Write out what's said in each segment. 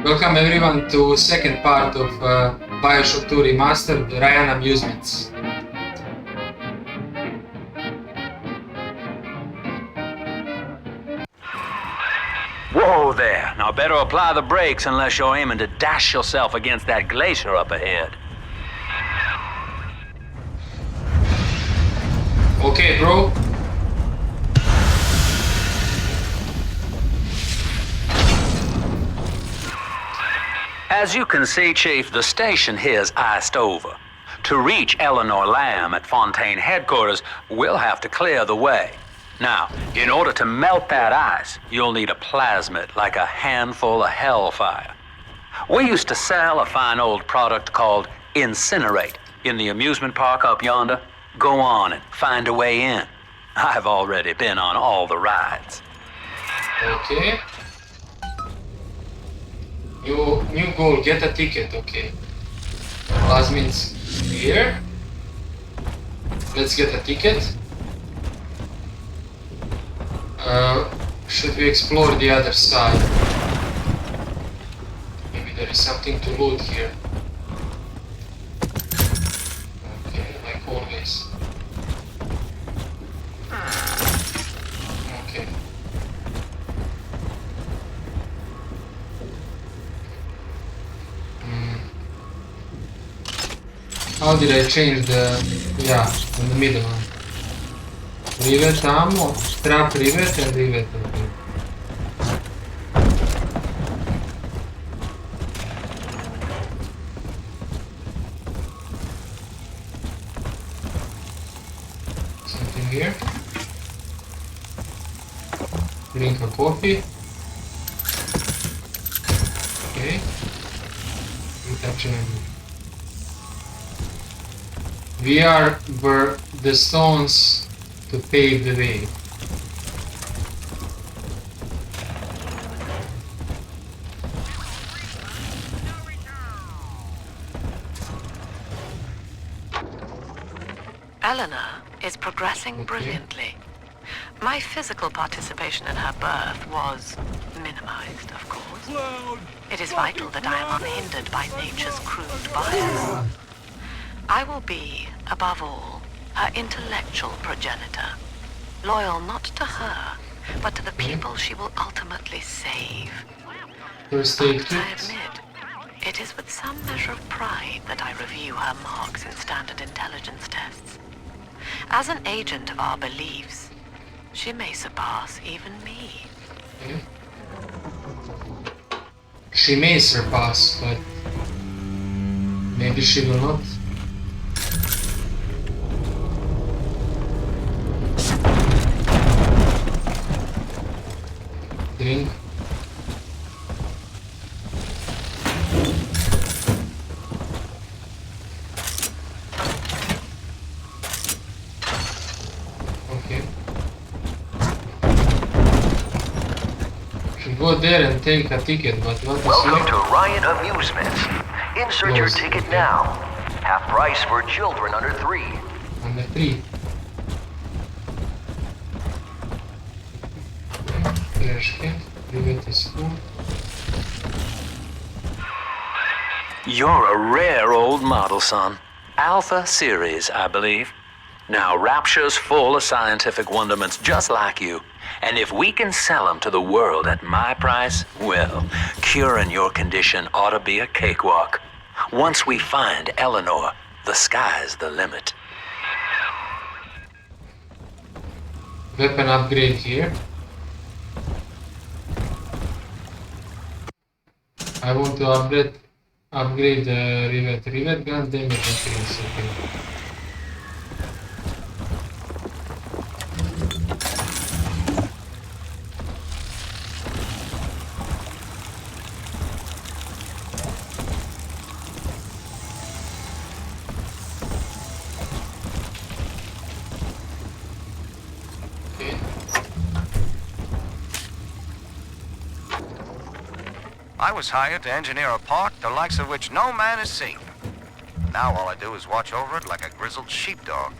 Welcome everyone to second part of BioShock 2 Remastered, Ryan Amusements. Whoa there. Now better apply the brakes unless you're aiming to dash yourself against that glacier up ahead. Okay, bro. As you can see, Chief, the station here's iced over. To reach Eleanor Lamb at Fontaine headquarters, we'll have to clear the way. Now, in order to melt that ice, you'll need a plasmid, like a handful of hellfire. We used to sell a fine old product called Incinerate in the amusement park up yonder. Go on and find a way in. I've already been on all the rides. Okay. New goal, get a ticket, okay. Plasmids here. Let's get a ticket. Should we explore the other side? Maybe there is something to loot here. Okay, like always. Okay. How did I change the... yeah, in the middle one. Rivet ammo, strap rivet and rivet, okay. Something here. Drink a coffee. Okay. Protection. We are where the stones to pave the way. Eleanor is progressing brilliantly. My physical participation in her birth was minimized, of course. It is vital that I am unhindered by nature's crude bias. I will be, above all, her intellectual progenitor, loyal not to her, but to the people she will ultimately save. First aid But I kit. admit, it is with some measure of pride that I review her marks in standard intelligence tests. As an agent of our beliefs, she may surpass even me. Okay. She may surpass, but maybe she will not. Drink. Okay. Should go there and take a ticket, but what is Welcome here? to Ryan Amusement. Insert your Yes, ticket okay. now. Half price for children under 3. Under 3. Trash can. Rivet is full. You're a rare old model, son. Alpha series, I believe. Now, Rapture's full of scientific wonderments just like you. And if we can sell them to the world at my price, well, curing your condition ought to be a cakewalk. Once we find Eleanor, the sky's the limit. Weapon upgrade here. I want to upgrade the rivet gun damage increase. Okay. Okay. I was hired to engineer a park the likes of which no man has seen. Now all I do is watch over it like a grizzled sheepdog.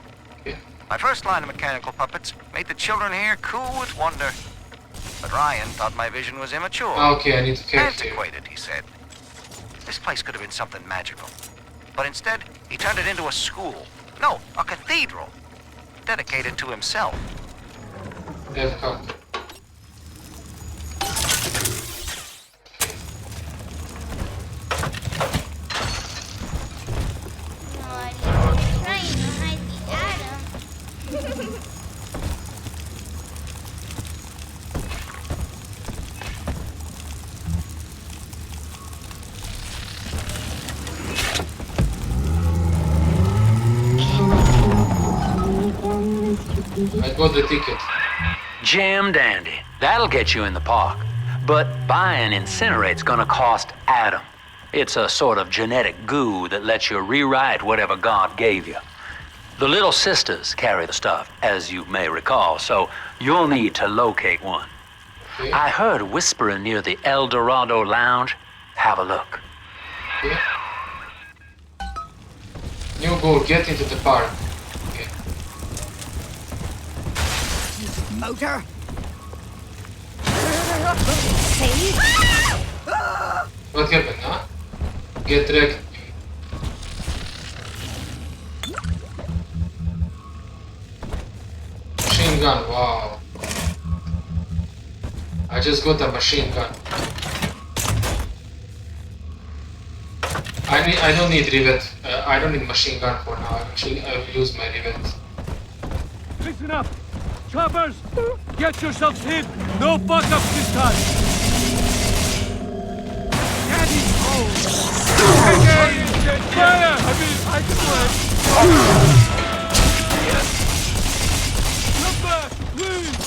Yeah. My first line of mechanical puppets made the children here cool with wonder. But Ryan thought my vision was immature. Okay, I need to catch you. Antiquated, he said. This place could have been something magical. But instead, he turned it into a school. No, a cathedral. Dedicated to himself. Death Cup. Trying to hide the Adam. I got the ticket. Jam dandy. That'll get you in the park. But buying Incinerate's gonna cost Adam. It's a sort of genetic goo that lets you rewrite whatever God gave you. The Little Sisters carry the stuff, as you may recall, so you'll need to locate one. Okay. I heard whispering near the El Dorado Lounge. Have a look. Okay. New goal, get into the park. Okay. Motor. What happened, huh? Get wrecked. Machine gun, wow. I just got a machine gun. I don't need rivet. I don't need machine gun for now. Actually, I will use my rivet. Listen up! Choppers! Get yourselves hit! No fuck-ups this time! Daddy's home! Hey, fire! I can wait! Come back, please!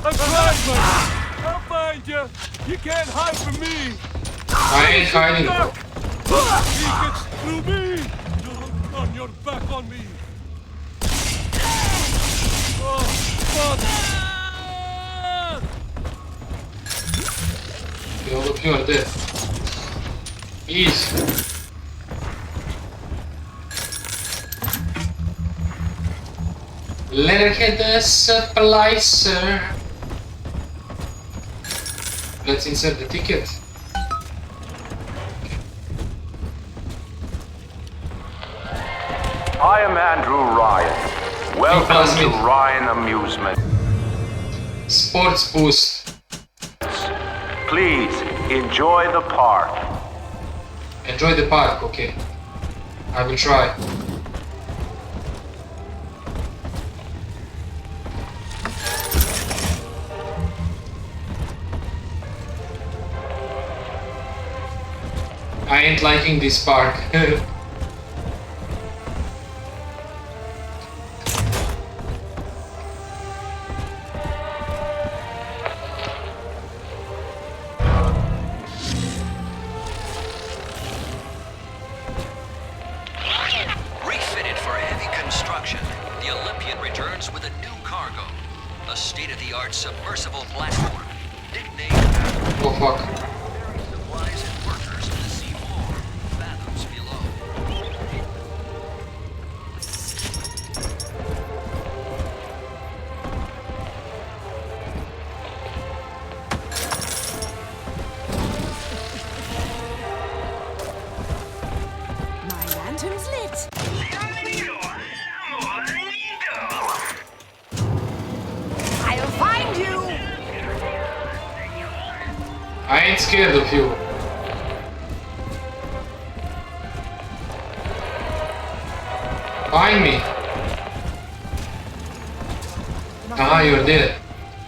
I'm trying, buddy! I'll find you! You can't hide from me! I ain't hiding. He gets through me! Don't turn your back on me! Oh, fuck! Okay, all of you are dead. Easy. Letterhead the Splicer. Let's insert the ticket. I am Andrew Ryan. Welcome to Ryan Amusement. Sports boost. Please enjoy the park. Enjoy the park, okay. I will try. I ain't liking this park. Refitted for heavy construction, the Olympian returns with a new cargo. A state-of-the-art submersible platform, nicknamed Oh fuck. carrying supplies and workers to the sea floor, fathoms below. My lantern's lit. I'll find you. I ain't scared of you. Find me. Ah, you're dead.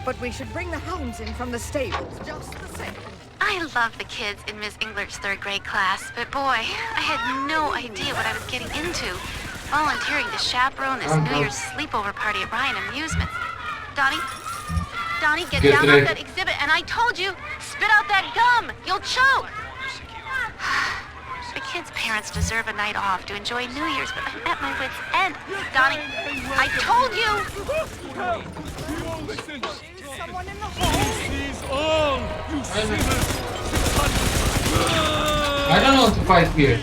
But we should bring the hounds in from the stables just the same. I love the kids in Miss Englert's third grade class, but boy, I had no idea what I was getting into. Volunteering to chaperone this New Year's sleepover party at Ryan Amusement. Donnie, get Get down ready. off that exhibit, and I told you, spit out that gum! You'll choke! The kids' parents deserve a night off to enjoy New Year's, but I'm at my wit's end. Donnie, I told you! Listen! Someone in the hall. He's all! You sinners! I don't want to fight here.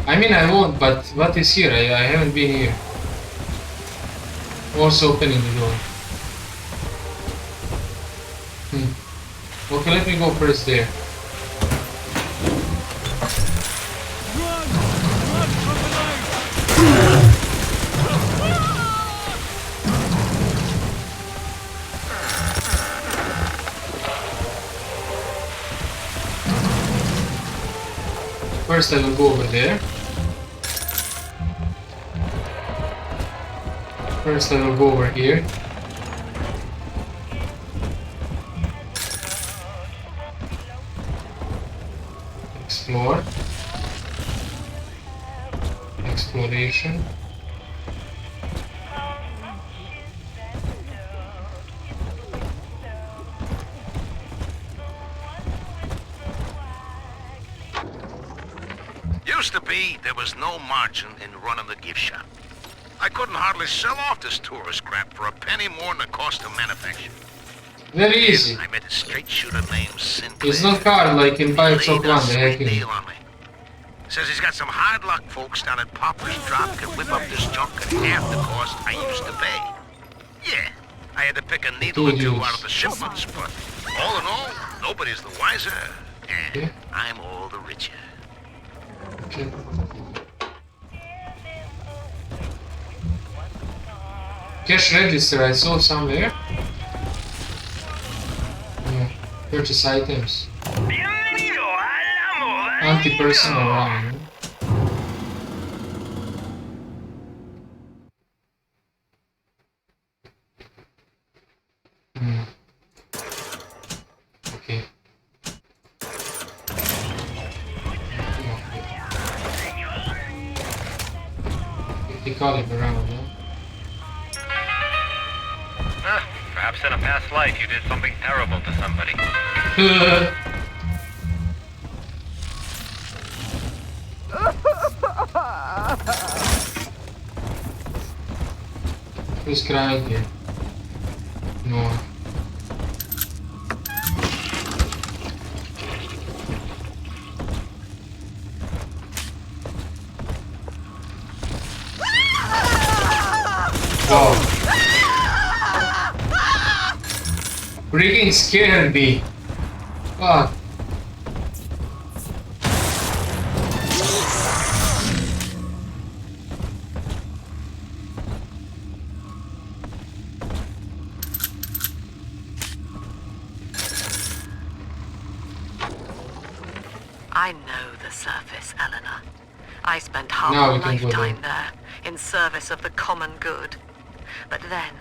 I mean, I won't, but what is here? I haven't been here. Also opening the door. Okay, let me go first there. first I will go over there. First I will go over here. Explore. Exploration. Used to be, there was no margin in running the gift shop. I couldn't hardly sell off this tourist crap for a penny more than the cost of manufacture. Very easy. I met a straight shooter named Sinclair. It's not hard like in BioShock 1, the hacking. Deal on me. Says he's got some hard luck folks down at Popper's Drop can whip up this junk at half the cost I used to pay. Yeah, I had to pick a needle or two out of the shipments, but all in all, nobody's the wiser, and I'm all the richer. Okay. Cash register I saw somewhere. Yeah. Purchase items. Anti-personal running. Okay. The caliber round, Perhaps in a past life you did something terrible to somebody. Who's crying here? No one. Wow. Freaking scared me. Fuck. I know the surface, Eleanor. I spent half Now a we can go lifetime there, in service of the common good. But then,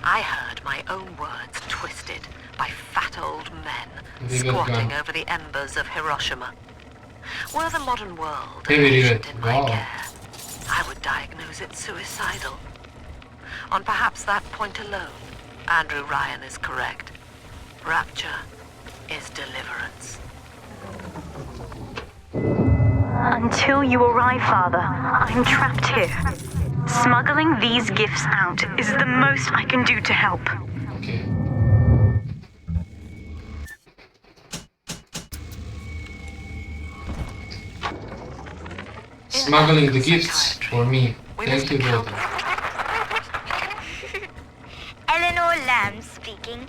I heard my own words twisted by fat old men squatting over the embers of Hiroshima. Were the modern world a patient in my care, I would diagnose it suicidal. On perhaps that point alone, Andrew Ryan is correct. Rapture is deliverance. Until you arrive, Father, I'm trapped here. Smuggling these gifts out is the most I can do to help. Okay. Smuggling the gifts for me. Thank you, daughter. Eleanor Lamb speaking.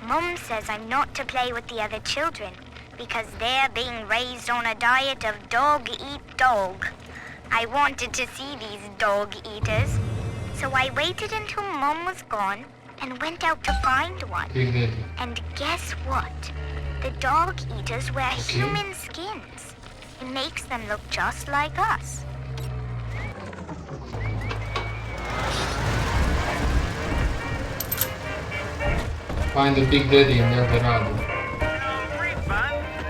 Mum says I'm not to play with the other children because they're being raised on a diet of dog-eat-dog. I wanted to see these dog eaters, so I waited until Mum was gone and went out to find one. And guess what? The dog eaters wear human skins. It makes them look just like us. Find the Big Daddy in El Dorado.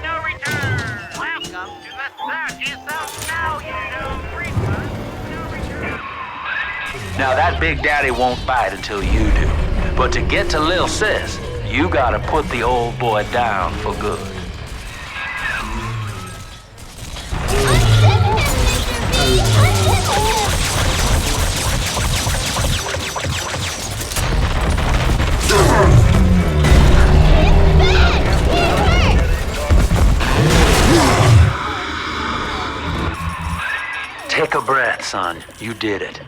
No return. Welcome to the circus of now you know refund, no return. Now that Big Daddy won't bite until you do. But to get to Lil Sis, you gotta put the old boy down for good. Take a breath, son. You did it.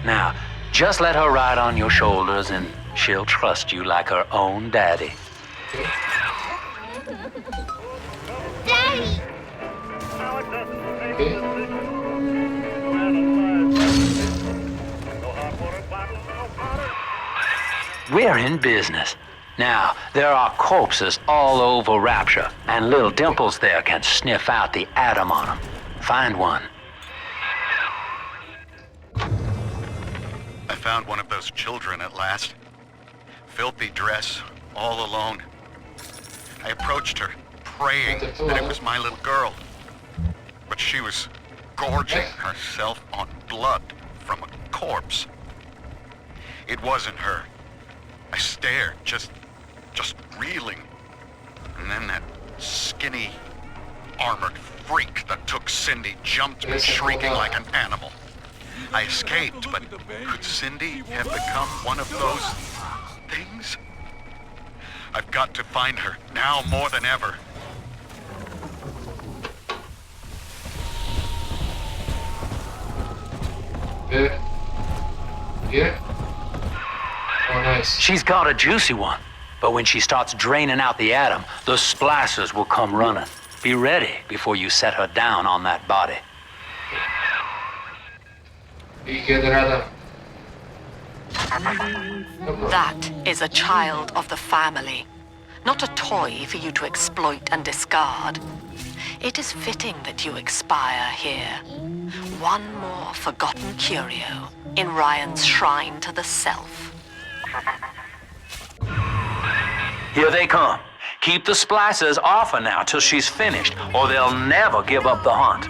Now, just let her ride on your shoulders and she'll trust you like her own daddy. Daddy! We're in business. Now, there are corpses all over Rapture, and little Dimples there can sniff out the atom on them. Find one. I found one of those children at last. Filthy dress, all alone. I approached her, praying that it was my little girl. But she was gorging herself on blood from a corpse. It wasn't her. I stared, just reeling. And then that skinny, armored freak that took Cindy jumped me, shrieking like an animal. I escaped, but could Cindy have become one of those things? I've got to find her, now more than ever. Yeah. Oh, nice. She's got a juicy one, but when she starts draining out the atom, the splicers will come running. Be ready before you set her down on that body. That is a child of the family, not a toy for you to exploit and discard. It is fitting that you expire here. One more forgotten curio in Ryan's shrine to the self. Here they come. Keep the splicers off her now till she's finished, or they'll never give up the hunt.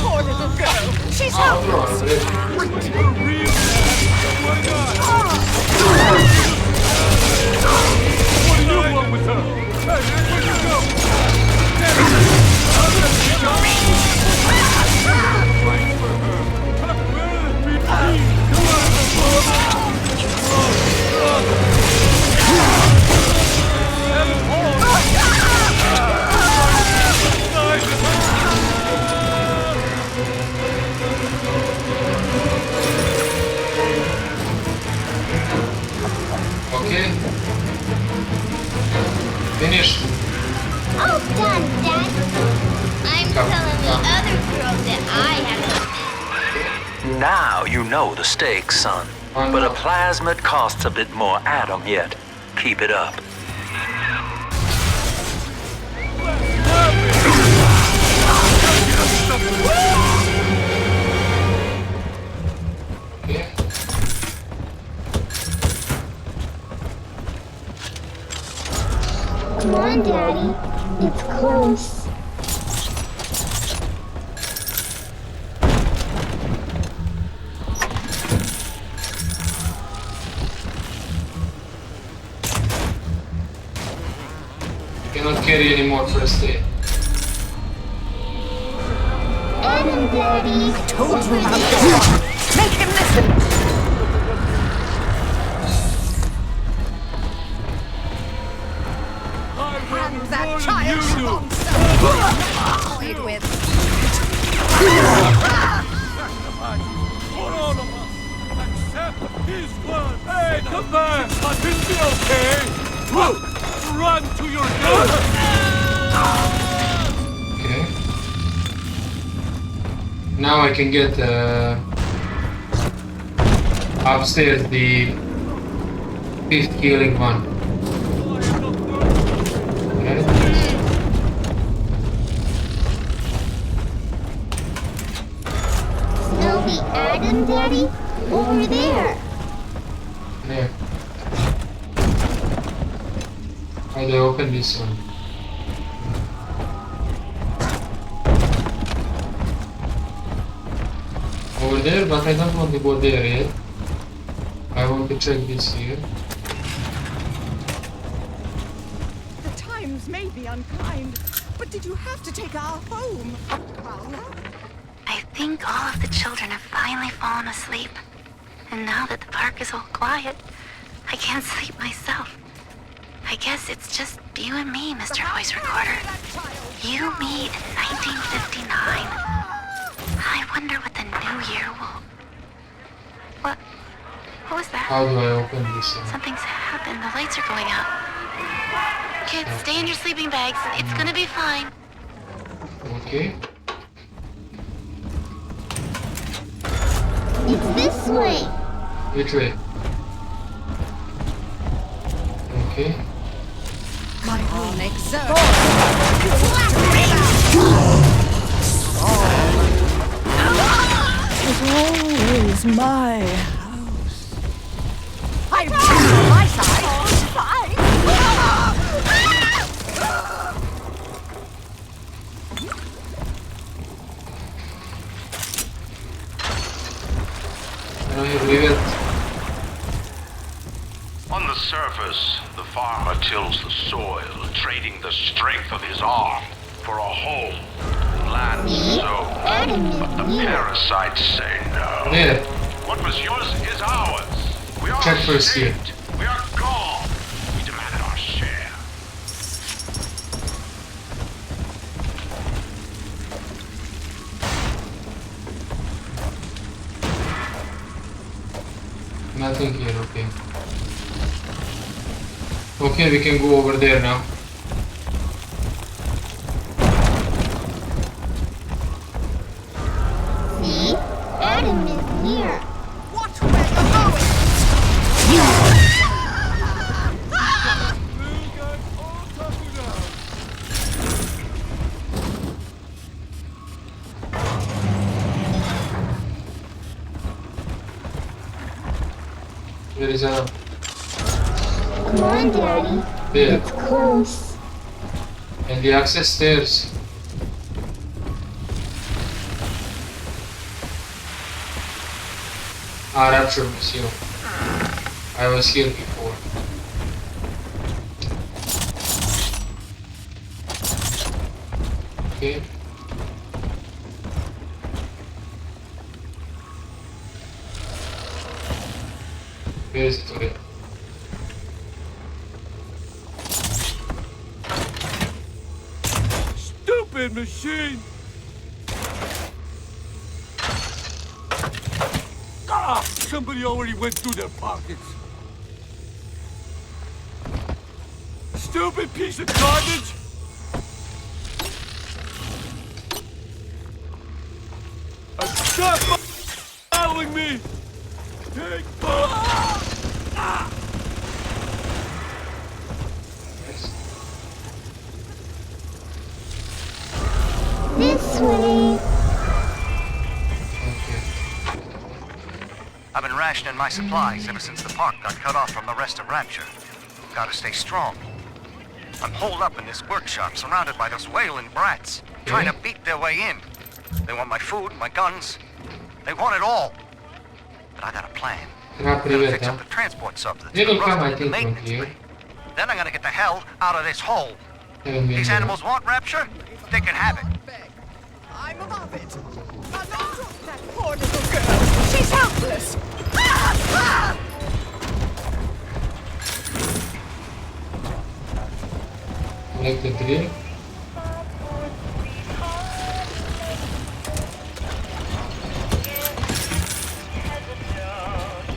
Poor little girl. She's helpless. What do you want with her? Hey, where'd you go? Okay. Finished. All done, Dad. I'm telling the other girls that I have. Now you know the stakes, son. But a plasmid costs a bit more atom yet. Keep it up. Come on, Daddy. It's close. Cannot carry any more first aid. Adam, Daddy. I told you about this one. Make him listen. Hand that child toyed with. For all of us, accept his word. Hey, come back! But is he okay? Look! Run to your gun! Okay. Now I can get upstairs the 5th healing one. Okay. Snowy Adam, Daddy? Over there. There. How do I open this one? Over there, but I don't want to go there yet. I want to check this here. The times may be unkind, but did you have to take our home? I think all of the children have finally fallen asleep. And now that the park is all quiet, I can't sleep myself. I guess it's just you and me, Mr. Voice Recorder. You, me, in 1959. I wonder what the new year will... What was that? How do I open this one? Something's happened. The lights are going out. Kids, stay in your sleeping bags. It's gonna be fine. Okay. It's this way. Which way? Okay. My own exert. It's always my house. I'm on my side. Fine. On the surface, the farmer tills the soil, trading the strength of his arm for a home, land sown. But the parasites say no. Yeah. What was yours is ours. We are Check first here. escaped. We are gone. We demand our share. Nothing here, okay. Okay, we can go over there now. See? Adam is here. Watch where you're going. Where is Adam? Come on, Daddy. There. It's close. And the access stairs. Ah, Rapture was here. I was here before. Okay. Where is it? Okay. Stupid machine! Ah! Somebody already went through their pockets. Stupid piece of garbage! Stop following me! Take This way. I've been rationing my supplies ever since the park got cut off from the rest of Rapture. Gotta stay strong. I'm holed up in this workshop, surrounded by those wailing brats, trying to beat their way in. They want my food, my guns. They want it all. But I got a plan. I'm gonna fix up the transport subs that's They will come, I the think, from maintenance here. bay. Then I'm gonna get the hell out of this hole. These animals want Rapture? They can have it. I'm above it. Now don't drop that poor little girl. She's helpless. Collect the drill.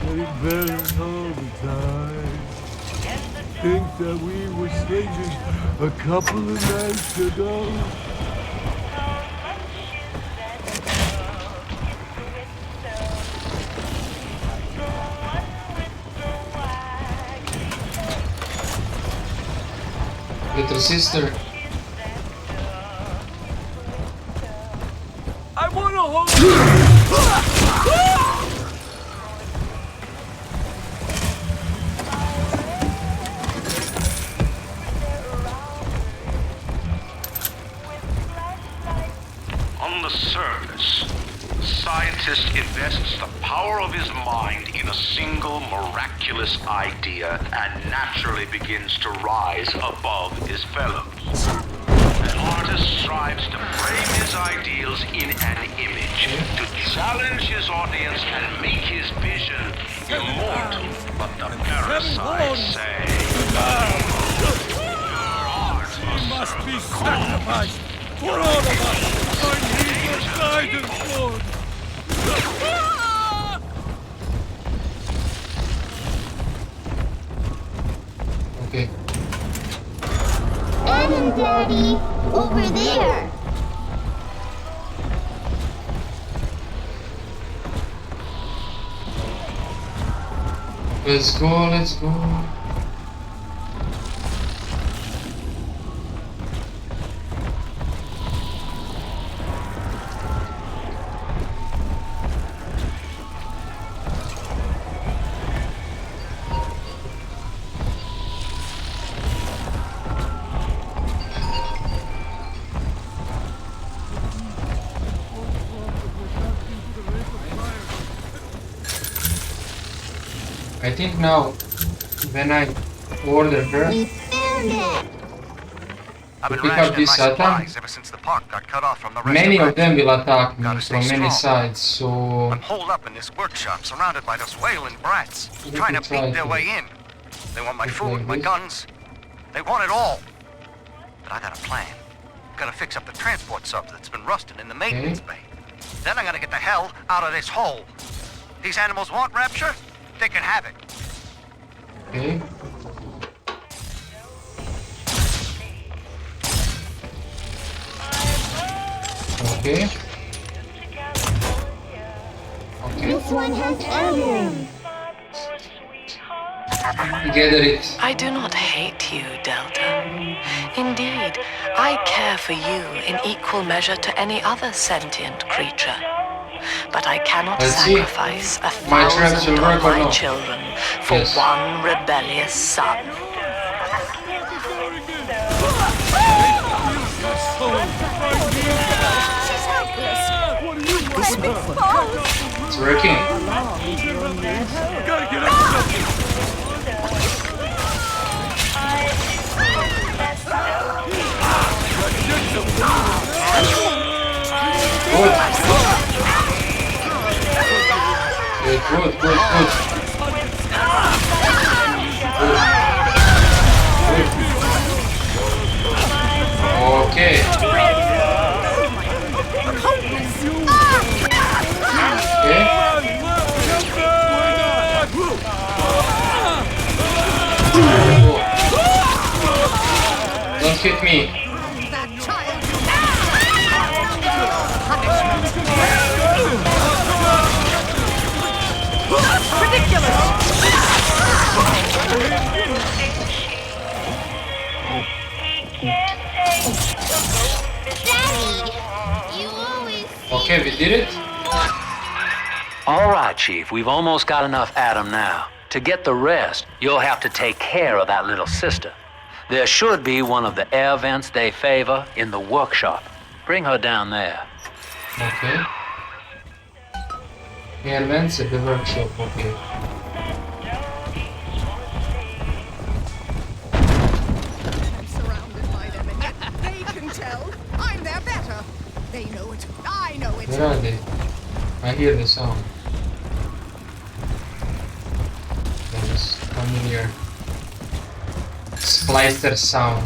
Getting better all the time. Think that we were singing a couple of nights ago. Little sister. I want to hold On the surface, the scientist invests the power of his mind in a single miraculous idea and naturally begins to rise above his fellows. An artist strives to frame his ideals in an image, to challenge his audience and make his vision immortal. But the parasites say, must be sacrificed for all of us. I need your guidance, Lord. Okay. Adam, Daddy, over there. Let's go, let's go. I think now, when I order her, I've been pick up rationing my this item, supplies ever since the park got cut off from the rest many of of them will attack me Gotta from stay many strong. sides, so I'm holed up in this workshop, surrounded by those wailing brats, trying to beat their way in. They want my food, my guns. They want it all. But I got a plan. Gotta fix up the transport sub that's been rusting in the maintenance bay. Then I gotta get the hell out of this hole. These animals want Rapture? They can have it. okay. Okay. Okay. This one has everything. Gather it. I do not hate you, Delta. Indeed, I care for you in equal measure to any other sentient creature. But I cannot Let's see. sacrifice My traps 1,000 will work of or my not. children for Yes. one rebellious son. She's helpless. It's working. Gotta get up. Good. Good, good, good. Okay. Don't hit me. Okay, we did it. All right, Chief, we've almost got enough Adam now. To get the rest, you'll have to take care of that little sister. There should be one of the air vents they favor in the workshop. Bring her down there. Okay. Air vents at the workshop, okay. I'm surrounded by them, and yet they can tell I'm their better. They know it. I know it. Where are they? I hear the sound. That is familiar. Splicer sound.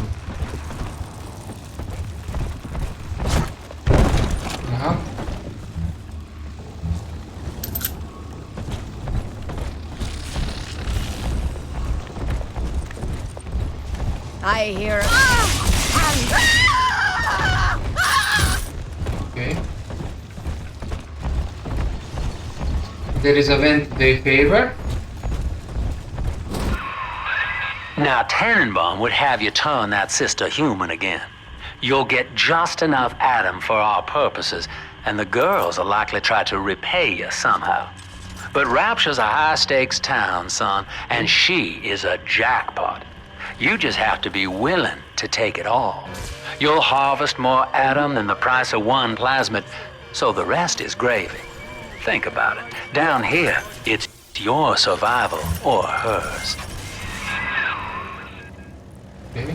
Uh-huh. I hear it. Okay. There is a vent they favor. Now, Tannenbaum would have you turn that sister human again. You'll get just enough Adam for our purposes, and the girls will likely try to repay you somehow. But Rapture's a high-stakes town, son, and she is a jackpot. You just have to be willing to take it all. You'll harvest more Adam than the price of one plasmid, so the rest is gravy. Think about it. Down here, it's your survival or hers. Okay.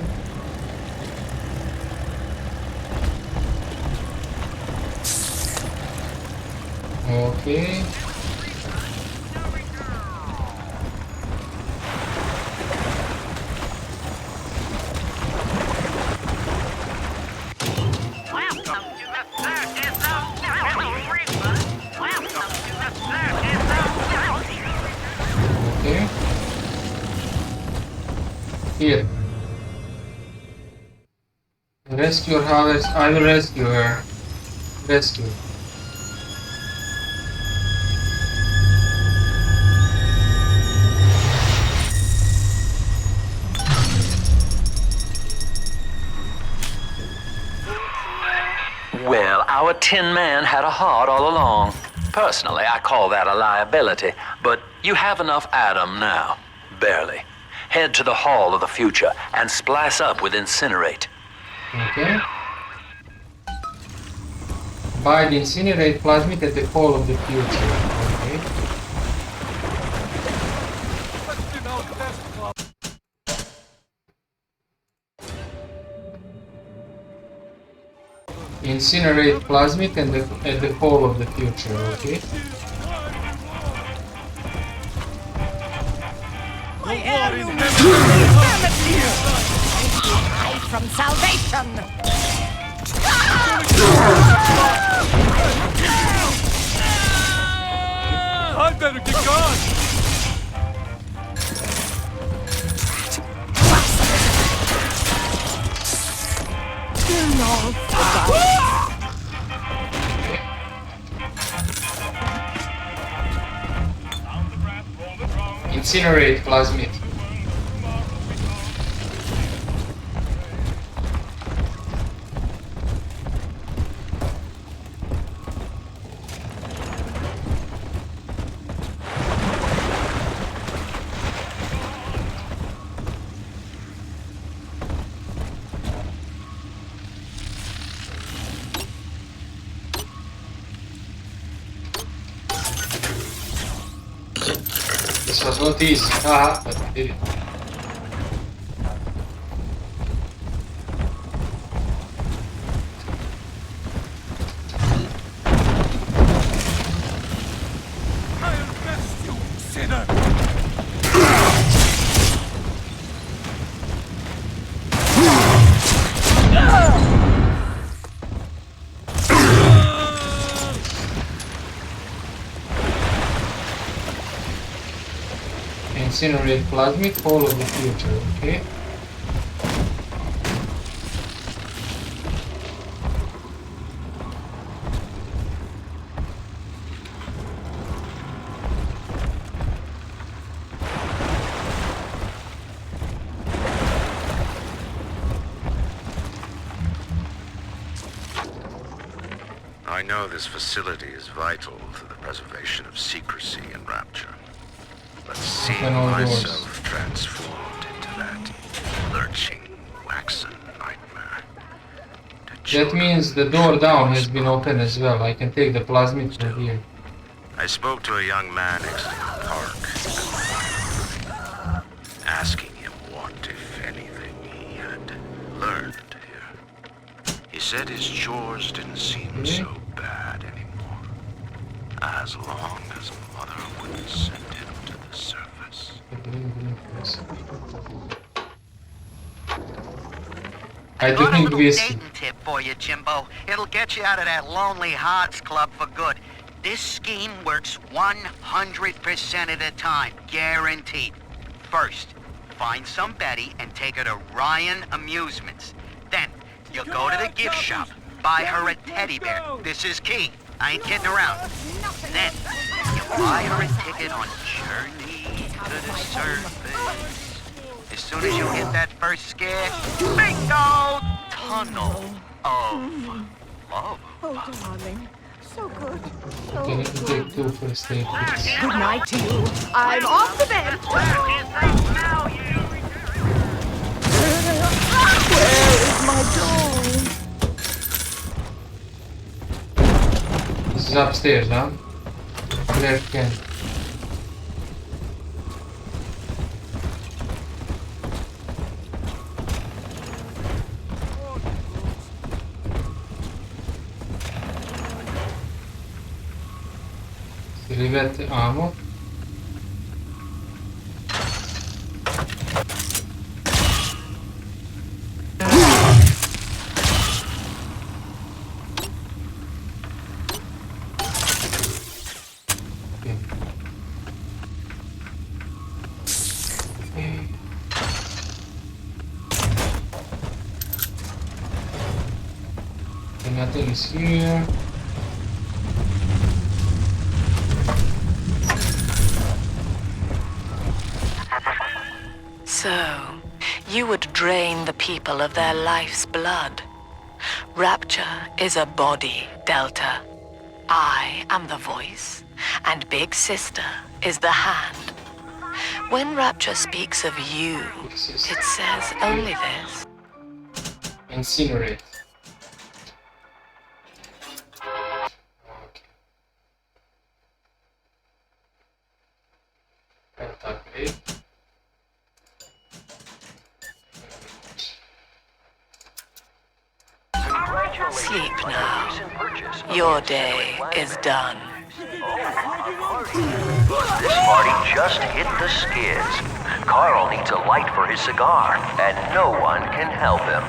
Okay. Okay. Here. Rescue her, harvest. I will rescue her. Rescue. Well, our Tin Man had a heart all along. Personally, I call that a liability, but you have enough Adam now. Barely. Head to the Hall of the Future and splice up with Incinerate. Okay. Buy the Incinerate plasmid at the Hall of the Future. Okay. Incinerate plasmid and at the pole of the future, okay? My heirloom is hide from salvation. I better get gone! Incinerate plasmid. This was not easy, haha, but I did it. I'll best you, sinner! Incinerate plasmid, pole of the future, okay? I know this facility is vital to the preservation of secrecy in Rapture. But seeing Open all doors. myself transformed into that lurching, waxen nightmare. That means the door down has been opened as well. I can take the plasmid from here. I spoke to a young man exiting the park, asking him what, if anything, he had learned here. He said his chores didn't seem so bad anymore, as long as Mother wouldn't send him to the surface. I Got a drink little whiskey. dating tip for you, Jimbo. It'll get you out of that Lonely Hearts Club for good. This scheme works 100% of the time, guaranteed. First, find some Betty and take her to Ryan Amusements. Then, you'll go to the gift shop, buy her a teddy bear. This is key. I ain't kidding around. Then, you buy her a ticket on Journey to the Surface. As soon as you hit that first scare, bingo! Tunnel of love. Oh, darling. So good. So Okay, let me good. take 2 first aid kits. Good night to you. I'm off the bed. Where is my doll? This is upstairs, huh? Claire Kent. Rivette ammo. Okay, nothing is here. So, you would drain the people of their life's blood. Rapture is a body, Delta. I am the voice, and Big Sister is the hand. When Rapture speaks of you, it says only this. Incinerate. Okay. Sleep now. Your day is done. This party just hit the skids. Carl needs a light for his cigar, and no one can help him.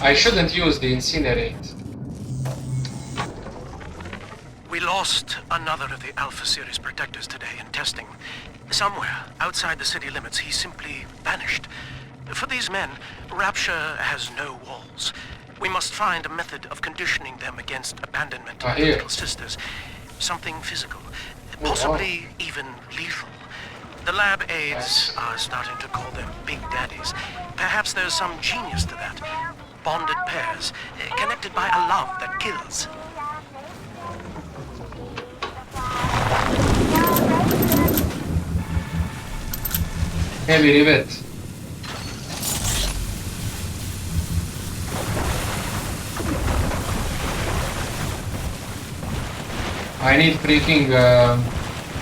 I shouldn't use the incinerate. We lost another of the Alpha Series protectors today in testing. Somewhere outside the city limits, he simply vanished. For these men, Rapture has no walls. We must find a method of conditioning them against abandonment of their little sisters. Something physical, possibly even lethal. The lab aides are starting to call them Big Daddies. Perhaps there's some genius to that. Bonded pairs, connected by a love that kills. Heavy rivet. I need freaking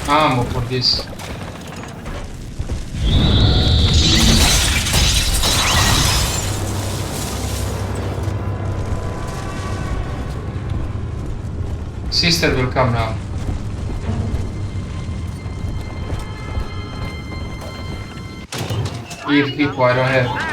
ammo for this. Sister will come now. If people I don't have.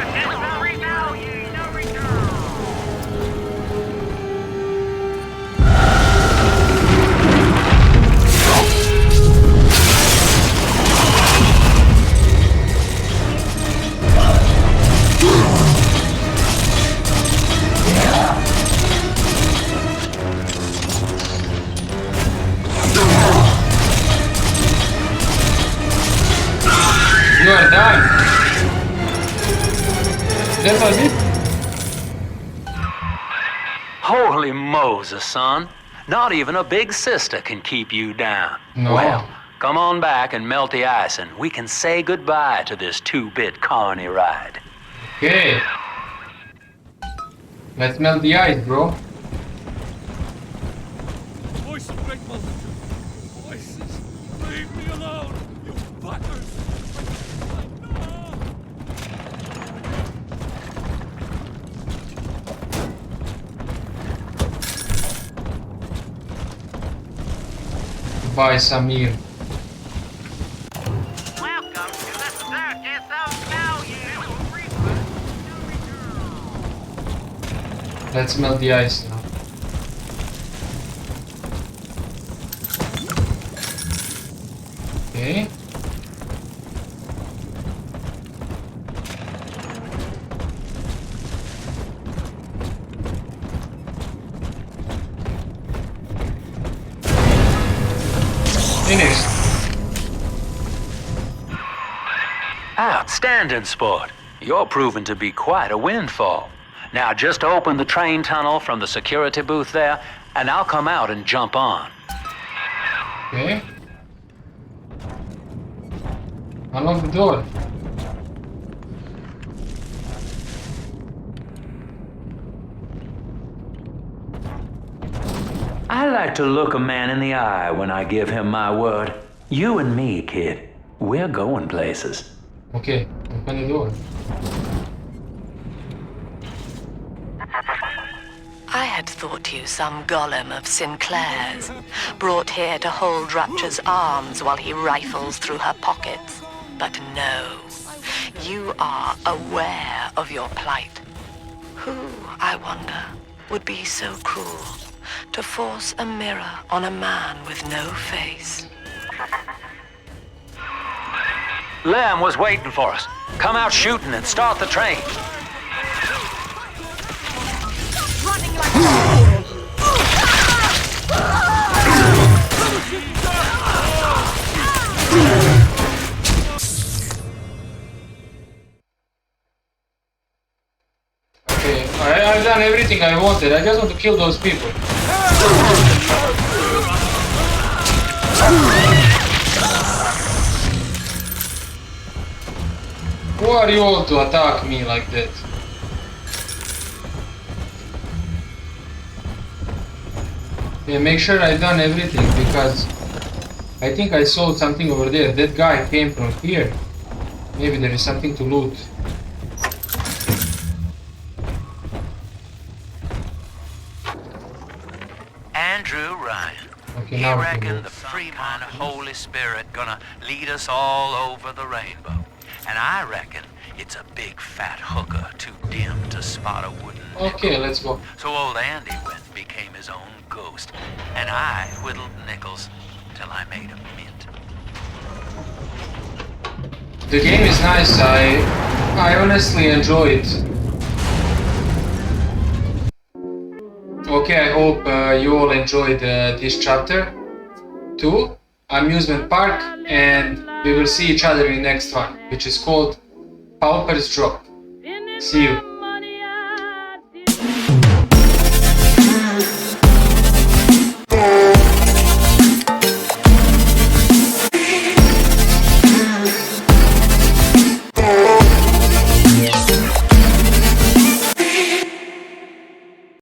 You are done. That was it. Holy Moses, son. Not even a big sister can keep you down. No. Well, come on back and melt the ice and we can say goodbye to this 2-bit carny ride. Okay. Let's melt the ice, bro. Voice of great multitude. Voices. Leave me alone, you fuckers. Bye, Samir. Welcome to the circus of value. Let's melt the ice now. Okay. Finished. Outstanding, sport. You're proving to be quite a windfall. Now just open the train tunnel from the security booth there, and I'll come out and jump on. Okay. Unlock the door. I like to look a man in the eye when I give him my word. You and me, kid. We're going places. Okay, open the door. I had thought you some golem of Sinclair's, brought here to hold Rapture's arms while he rifles through her pockets. But no, you are aware of your plight. Who, I wonder, would be so cruel to force a mirror on a man with no face? Lamb was waiting for us. Come out shooting and start the train. Running like a fool! Okay, I've done everything I wanted. I just want to kill those people. Who are you all to attack me like that? Yeah, make sure I've done everything because I think I saw something over there. That guy came from here. Maybe there is something to loot. Andrew Okay, He now we can reckoned move. the Freeman Holy Spirit gonna lead us all over the rainbow. And I reckon it's a big fat hooker too dim to spot a wooden Okay, nickel. let's go. So old Andy went and became his own ghost. And I whittled nickels till I made a mint. The game is nice. I honestly enjoy it. Okay, I hope you all enjoyed this chapter 2, Amusement Park, and we will see each other in the next one, which is called Pauper's Drop. See you.